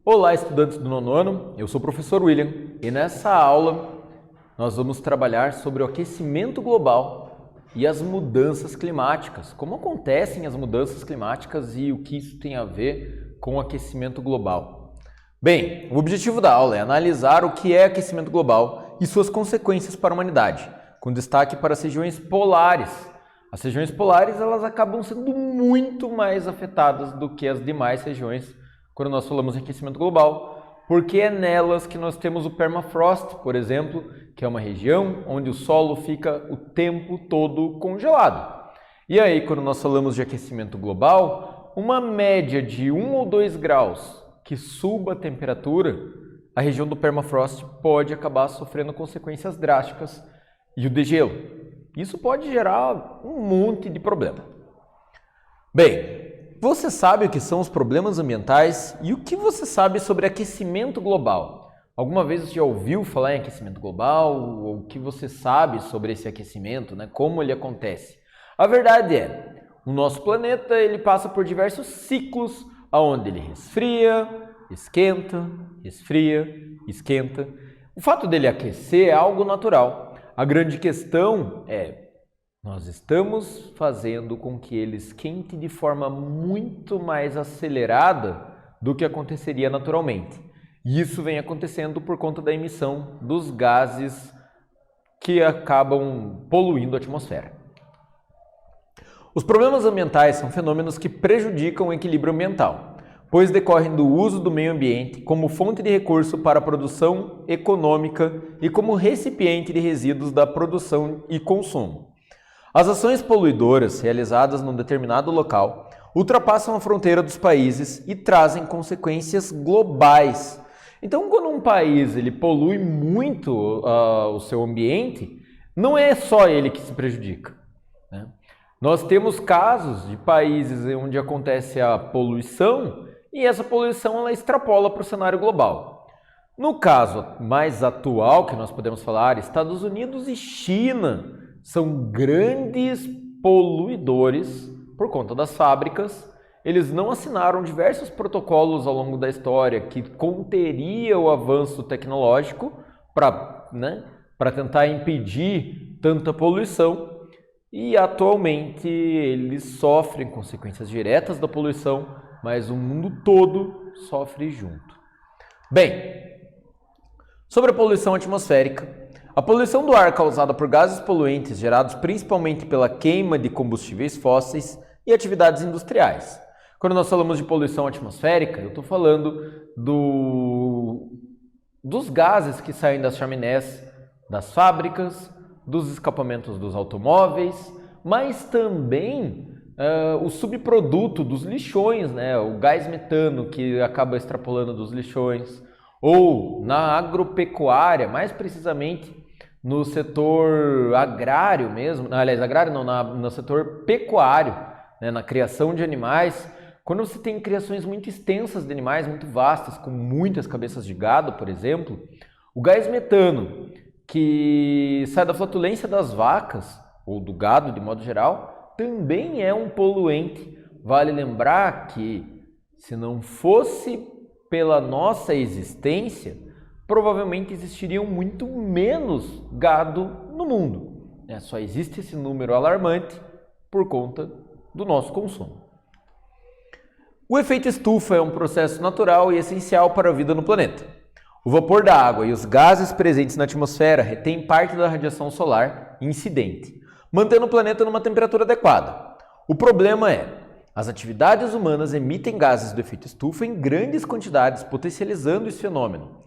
Olá, estudantes do nono ano, eu sou o professor William e nessa aula nós vamos trabalhar sobre o aquecimento global e as mudanças climáticas. Como acontecem as mudanças climáticas e o que isso tem a ver com o aquecimento global. Bem, o objetivo da aula é analisar o que é aquecimento global e suas consequências para a humanidade, com destaque para as regiões polares. As regiões polares elas acabam sendo muito mais afetadas do que as demais regiões quando nós falamos em aquecimento global, porque é nelas que nós temos o permafrost, por exemplo, que é uma região onde o solo fica o tempo todo congelado. E aí, quando nós falamos de aquecimento global, uma média de 1 ou 2 graus que suba a temperatura, a região do permafrost pode acabar sofrendo consequências drásticas e o degelo. Isso pode gerar um monte de problema. Bem, você sabe o que são os problemas ambientais e o que você sabe sobre aquecimento global? Alguma vez você já ouviu falar em aquecimento global? Ou o que você sabe sobre esse aquecimento, né? Como ele acontece? A verdade é, o nosso planeta ele passa por diversos ciclos onde ele resfria, esquenta, resfria, esquenta. O fato dele aquecer é algo natural. A grande questão é nós estamos fazendo com que ele esquente de forma muito mais acelerada do que aconteceria naturalmente. E isso vem acontecendo por conta da emissão dos gases que acabam poluindo a atmosfera. Os problemas ambientais são fenômenos que prejudicam o equilíbrio ambiental, pois decorrem do uso do meio ambiente como fonte de recurso para a produção econômica e como recipiente de resíduos da produção e consumo. As ações poluidoras realizadas num determinado local ultrapassam a fronteira dos países e trazem consequências globais. Então, quando um país ele polui muito o seu ambiente, não é só ele que se prejudica, né? Nós temos casos de países onde acontece a poluição e essa poluição ela extrapola para o cenário global. No caso mais atual que nós podemos falar, Estados Unidos e China são grandes poluidores por conta das fábricas. Eles não assinaram diversos protocolos ao longo da história que conteria o avanço tecnológico para tentar impedir tanta poluição e atualmente eles sofrem consequências diretas da poluição, mas o mundo todo sofre junto. Bem, sobre a poluição atmosférica, a poluição do ar causada por gases poluentes gerados principalmente pela queima de combustíveis fósseis e atividades industriais. Quando nós falamos de poluição atmosférica, eu estou falando dos gases que saem das chaminés das fábricas, dos escapamentos dos automóveis, mas também o subproduto dos lixões, né? O gás metano que acaba extrapolando dos lixões, ou na agropecuária, mais precisamente no setor agrário mesmo, aliás, agrário não, no setor pecuário, né, na criação de animais. Quando você tem criações muito extensas de animais, muito vastas, com muitas cabeças de gado, por exemplo, o gás metano, que sai da flatulência das vacas, ou do gado de modo geral, também é um poluente. Vale lembrar que, se não fosse pela nossa existência, provavelmente existiriam muito menos gado no mundo. Só existe esse número alarmante por conta do nosso consumo. O efeito estufa é um processo natural e essencial para a vida no planeta. O vapor da água e os gases presentes na atmosfera retêm parte da radiação solar incidente, mantendo o planeta numa temperatura adequada. O problema é as atividades humanas emitem gases do efeito estufa em grandes quantidades, potencializando esse fenômeno.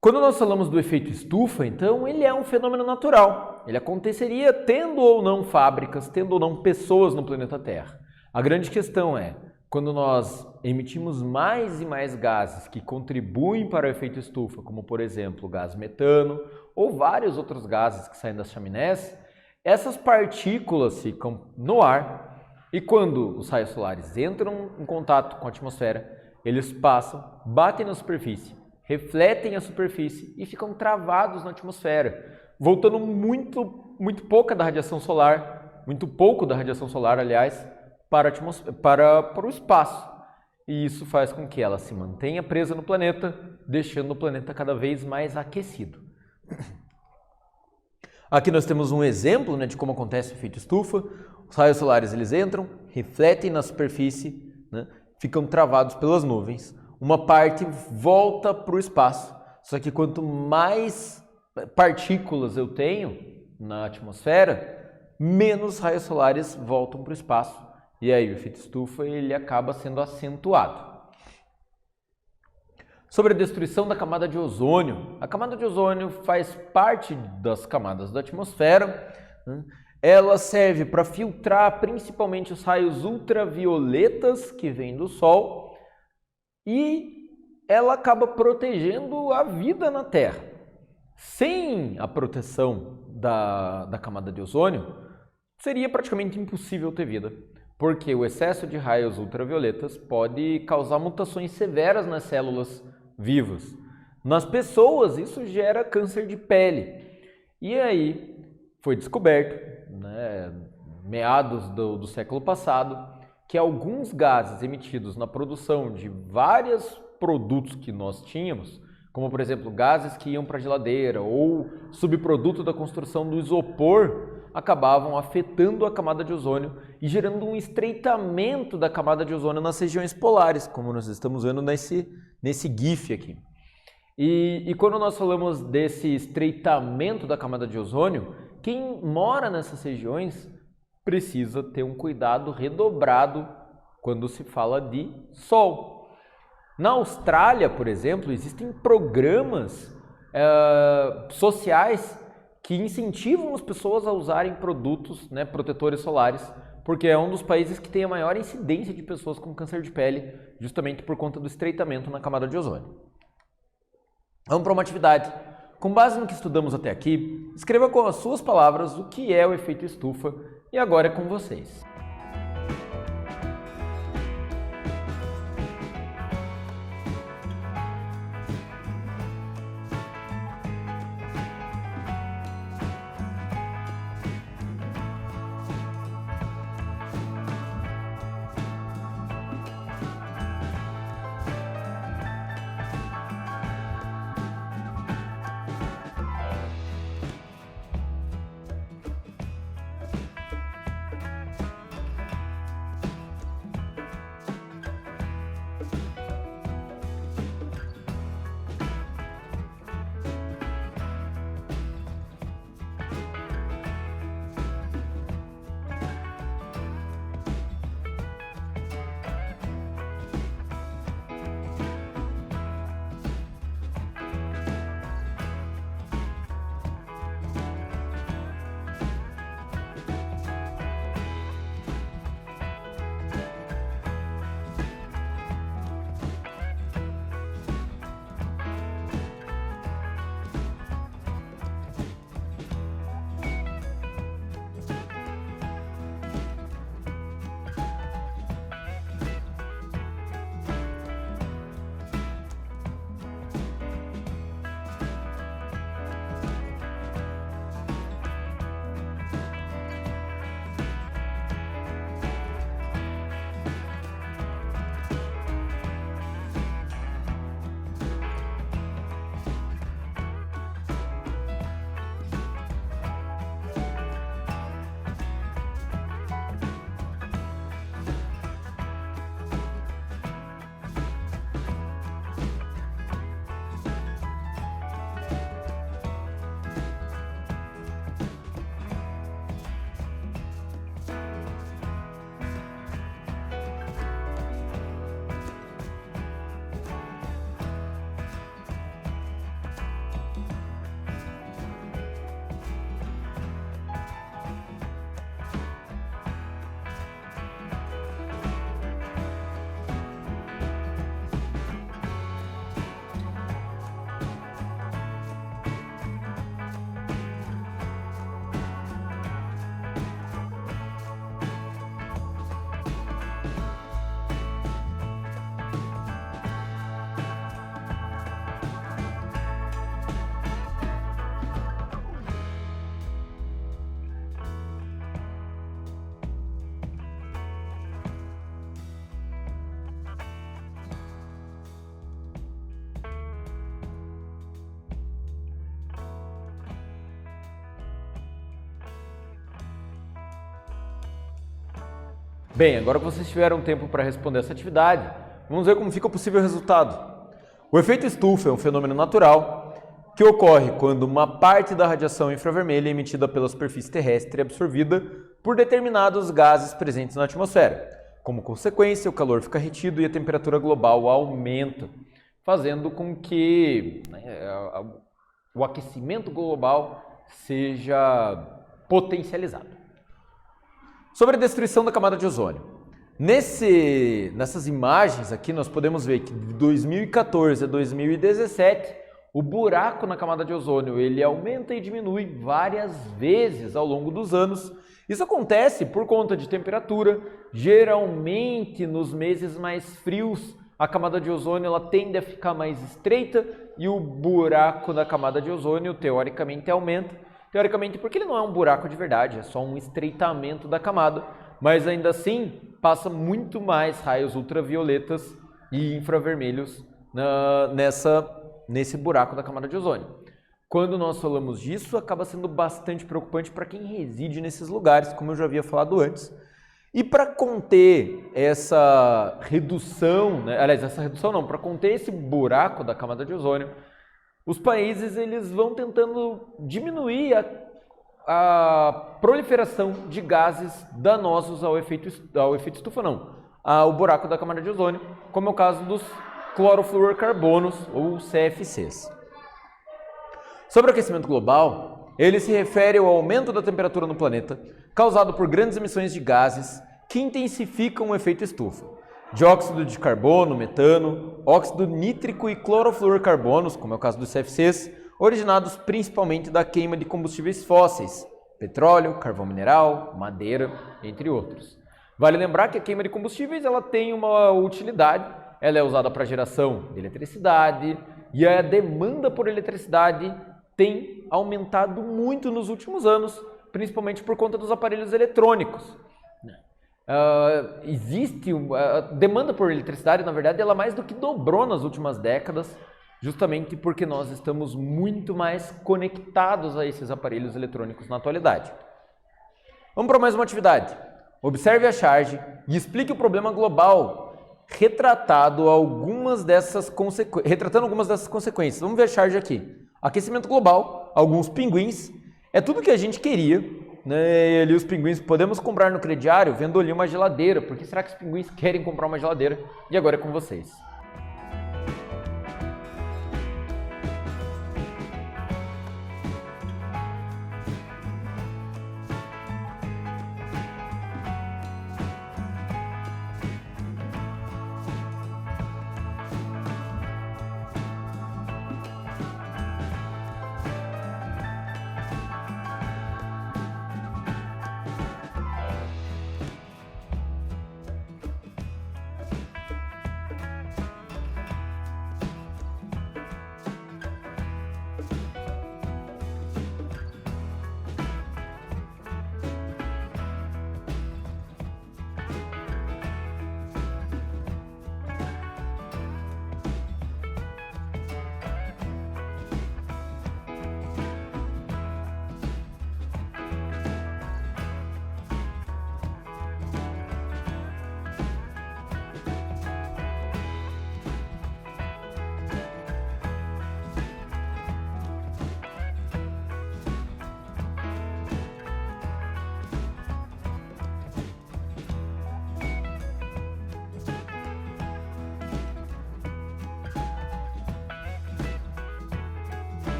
Quando nós falamos do efeito estufa, então, ele é um fenômeno natural. Ele aconteceria tendo ou não fábricas, tendo ou não pessoas no planeta Terra. A grande questão é, quando nós emitimos mais e mais gases que contribuem para o efeito estufa, como por exemplo o gás metano ou vários outros gases que saem das chaminés, essas partículas ficam no ar e quando os raios solares entram em contato com a atmosfera, eles passam, batem na superfície, refletem a superfície e ficam travados na atmosfera, voltando muito pouco da radiação solar, aliás, para o espaço. e isso faz com que ela se mantenha presa no planeta, deixando o planeta cada vez mais aquecido. Aqui nós temos um exemplo, né, de como acontece o efeito estufa. Os raios solares eles entram, refletem na superfície, né, ficam travados pelas nuvens. Uma parte volta para o espaço, só que quanto mais partículas eu tenho na atmosfera, menos raios solares voltam para o espaço. E aí o efeito estufa ele acaba sendo acentuado. Sobre a destruição da camada de ozônio. A camada de ozônio faz parte das camadas da atmosfera. Ela serve para filtrar principalmente os raios ultravioletas que vêm do Sol e ela acaba protegendo a vida na Terra. Sem a proteção da camada de ozônio, seria praticamente impossível ter vida, porque o excesso de raios ultravioletas pode causar mutações severas nas células vivas. Nas pessoas, isso gera câncer de pele. E aí, foi descoberto, né, meados do século passado, que alguns gases emitidos na produção de vários produtos que nós tínhamos, como por exemplo gases que iam para a geladeira ou subproduto da construção do isopor, acabavam afetando a camada de ozônio e gerando um estreitamento da camada de ozônio nas regiões polares, como nós estamos vendo nesse GIF aqui. E quando nós falamos desse estreitamento da camada de ozônio, quem mora nessas regiões precisa ter um cuidado redobrado quando se fala de sol. Na Austrália, por exemplo, existem programas sociais que incentivam as pessoas a usarem produtos, né, protetores solares, porque é um dos países que tem a maior incidência de pessoas com câncer de pele, justamente por conta do estreitamento na camada de ozônio. Vamos para uma atividade. Com base no que estudamos até aqui, escreva com as suas palavras o que é o efeito estufa e agora é com vocês. Bem, agora que vocês tiveram tempo para responder essa atividade, vamos ver como fica o possível resultado. O efeito estufa é um fenômeno natural que ocorre quando uma parte da radiação infravermelha emitida pela superfície terrestre é absorvida por determinados gases presentes na atmosfera. Como consequência, o calor fica retido e a temperatura global aumenta, fazendo com que o aquecimento global seja potencializado. Sobre a destruição da camada de ozônio. Nessas imagens aqui nós podemos ver que de 2014 a 2017 o buraco na camada de ozônio ele aumenta e diminui várias vezes ao longo dos anos. Isso acontece por conta de temperatura. Geralmente nos meses mais frios a camada de ozônio ela tende a ficar mais estreita e o buraco da camada de ozônio teoricamente aumenta. Teoricamente, porque ele não é um buraco de verdade, é só um estreitamento da camada, mas ainda assim passa muito mais raios ultravioletas e infravermelhos nesse buraco da camada de ozônio. Quando nós falamos disso, acaba sendo bastante preocupante para quem reside nesses lugares, como eu já havia falado antes. E para conter essa redução, para conter esse buraco da camada de ozônio, os países eles vão tentando diminuir a proliferação de gases danosos ao efeito estufa, ao buraco da camada de ozônio, como é o caso dos clorofluorcarbonos ou CFCs. Sobre o aquecimento global, ele se refere ao aumento da temperatura no planeta causado por grandes emissões de gases que intensificam o efeito estufa. Dióxido de carbono, metano, óxido nítrico e clorofluorcarbonos, como é o caso dos CFCs, originados principalmente da queima de combustíveis fósseis, petróleo, carvão mineral, madeira, entre outros. Vale lembrar que a queima de combustíveis ela tem uma utilidade, ela é usada para geração de eletricidade e a demanda por eletricidade tem aumentado muito nos últimos anos, principalmente por conta dos aparelhos eletrônicos. A demanda por eletricidade, na verdade, ela mais do que dobrou nas últimas décadas, justamente porque nós estamos muito mais conectados a esses aparelhos eletrônicos na atualidade. Vamos para mais uma atividade. Observe a charge e explique o problema global, retratando algumas dessas consequências. Vamos ver a charge aqui. Aquecimento global, alguns pinguins, é tudo que a gente queria. E ali os pinguins podemos comprar no crediário vendo ali uma geladeira. Por que será que os pinguins querem comprar uma geladeira? E agora é com vocês.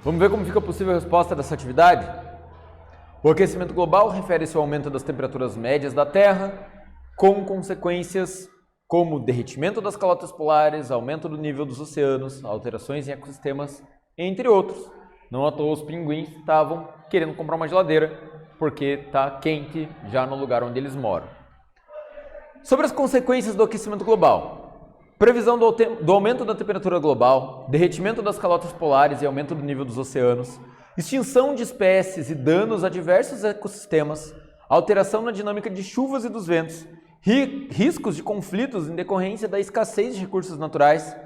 Vamos ver como fica a possível resposta dessa atividade? O aquecimento global refere-se ao aumento das temperaturas médias da Terra, com consequências como derretimento das calotas polares, aumento do nível dos oceanos, alterações em ecossistemas, entre outros. Não à toa os pinguins estavam querendo comprar uma geladeira, porque está quente já no lugar onde eles moram. Sobre as consequências do aquecimento global. Previsão do aumento da temperatura global, derretimento das calotas polares e aumento do nível dos oceanos, extinção de espécies e danos a diversos ecossistemas, alteração na dinâmica de chuvas e dos ventos, riscos de conflitos em decorrência da escassez de recursos naturais,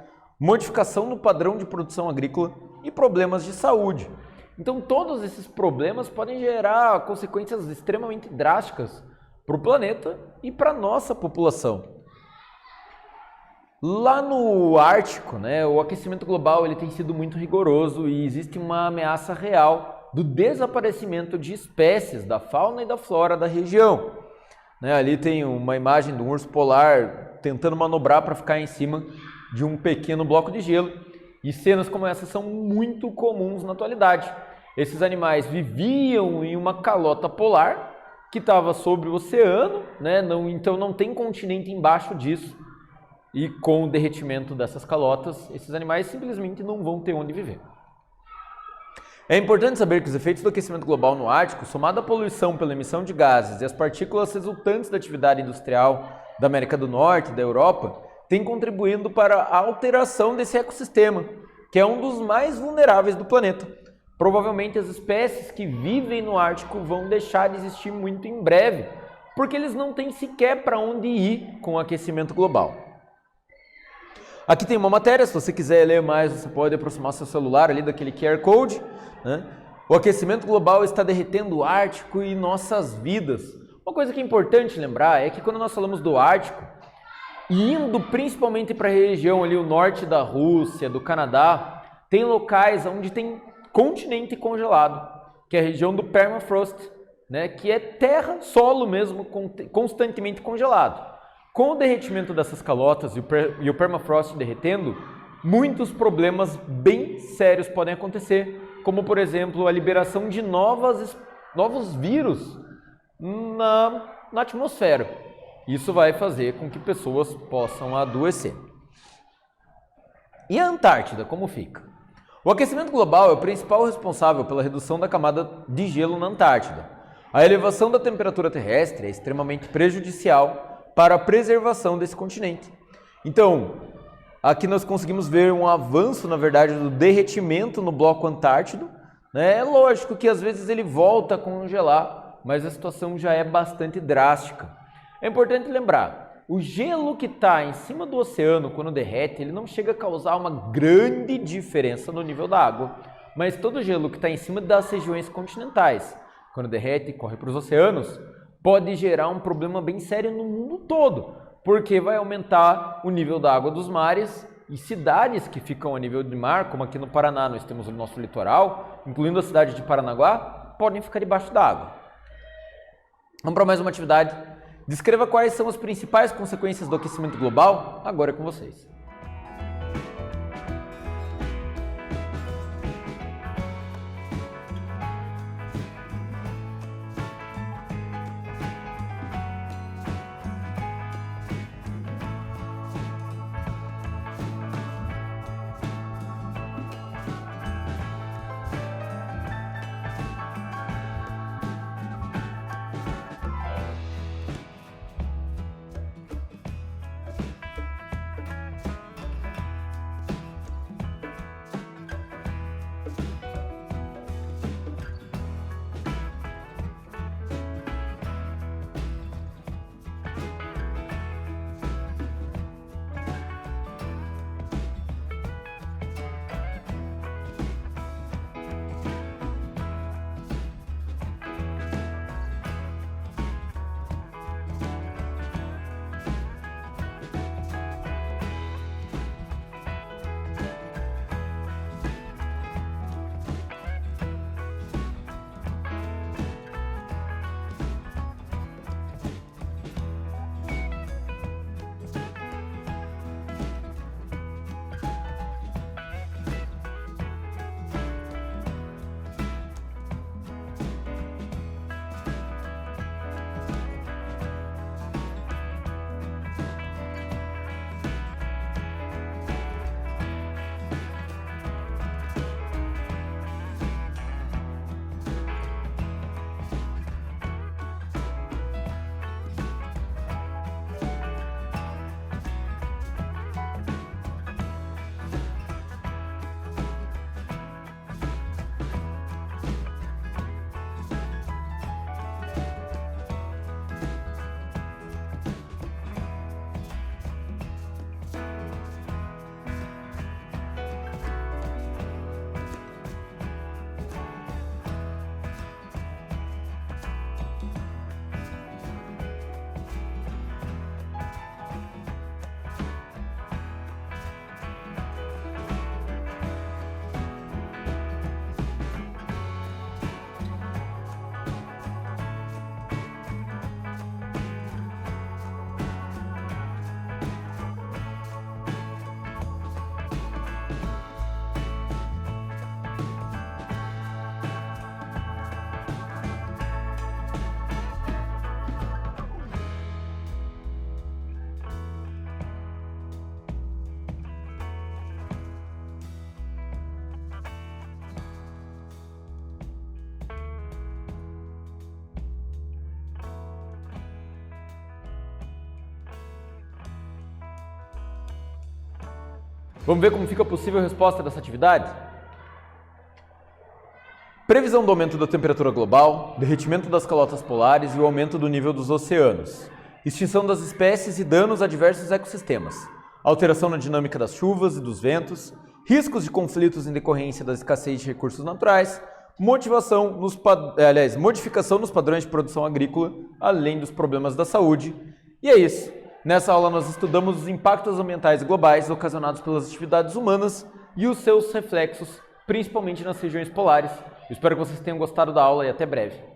modificação no padrão de produção agrícola e problemas de saúde. Então, todos esses problemas podem gerar consequências extremamente drásticas para o planeta e para a nossa população. Lá no Ártico, o aquecimento global ele tem sido muito rigoroso e existe uma ameaça real do desaparecimento de espécies da fauna e da flora da região. Ali tem uma imagem de um urso polar tentando manobrar para ficar em cima de um pequeno bloco de gelo. E cenas como essa são muito comuns na atualidade. Esses animais viviam em uma calota polar que estava sobre o oceano, então não tem continente embaixo disso. E com o derretimento dessas calotas, esses animais simplesmente não vão ter onde viver. É importante saber que os efeitos do aquecimento global no Ártico, somado à poluição pela emissão de gases e as partículas resultantes da atividade industrial da América do Norte e da Europa, têm contribuído para a alteração desse ecossistema, que é um dos mais vulneráveis do planeta. Provavelmente as espécies que vivem no Ártico vão deixar de existir muito em breve, porque eles não têm sequer para onde ir com o aquecimento global. Aqui tem uma matéria, se você quiser ler mais, você pode aproximar seu celular ali daquele QR Code. O aquecimento global está derretendo o Ártico e nossas vidas. Uma coisa que é importante lembrar é que quando nós falamos do Ártico, indo principalmente para a região ali, o norte da Rússia, do Canadá, tem locais onde tem continente congelado, que é a região do permafrost, que é terra, solo mesmo, constantemente congelado. Com o derretimento dessas calotas e o permafrost derretendo, muitos problemas bem sérios podem acontecer, como por exemplo a liberação de novos vírus na atmosfera. Isso vai fazer com que pessoas possam adoecer. E a Antártida, como fica? O aquecimento global é o principal responsável pela redução da camada de gelo na Antártida. A elevação da temperatura terrestre é extremamente prejudicial para a preservação desse continente. Então, aqui nós conseguimos ver um avanço, na verdade, do derretimento no bloco antártido. É lógico que às vezes ele volta a congelar, mas a situação já é bastante drástica. É importante lembrar, o gelo que está em cima do oceano, quando derrete, ele não chega a causar uma grande diferença no nível da água, mas todo o gelo que está em cima das regiões continentais, quando derrete e corre para os oceanos, pode gerar um problema bem sério no mundo todo, porque vai aumentar o nível da água dos mares e cidades que ficam a nível de mar, como aqui no Paraná nós temos o nosso litoral, incluindo a cidade de Paranaguá, podem ficar debaixo da água. Vamos para mais uma atividade. Descreva quais são as principais consequências do aquecimento global. Agora é com vocês. Vamos ver como fica a possível resposta dessa atividade? Previsão do aumento da temperatura global, derretimento das calotas polares e o aumento do nível dos oceanos. Extinção das espécies e danos a diversos ecossistemas. Alteração na dinâmica das chuvas e dos ventos. Riscos de conflitos em decorrência da escassez de recursos naturais. Modificação nos padrões de produção agrícola, além dos problemas da saúde. E é isso. Nessa aula nós estudamos os impactos ambientais globais ocasionados pelas atividades humanas e os seus reflexos, principalmente nas regiões polares. Eu espero que vocês tenham gostado da aula e até breve.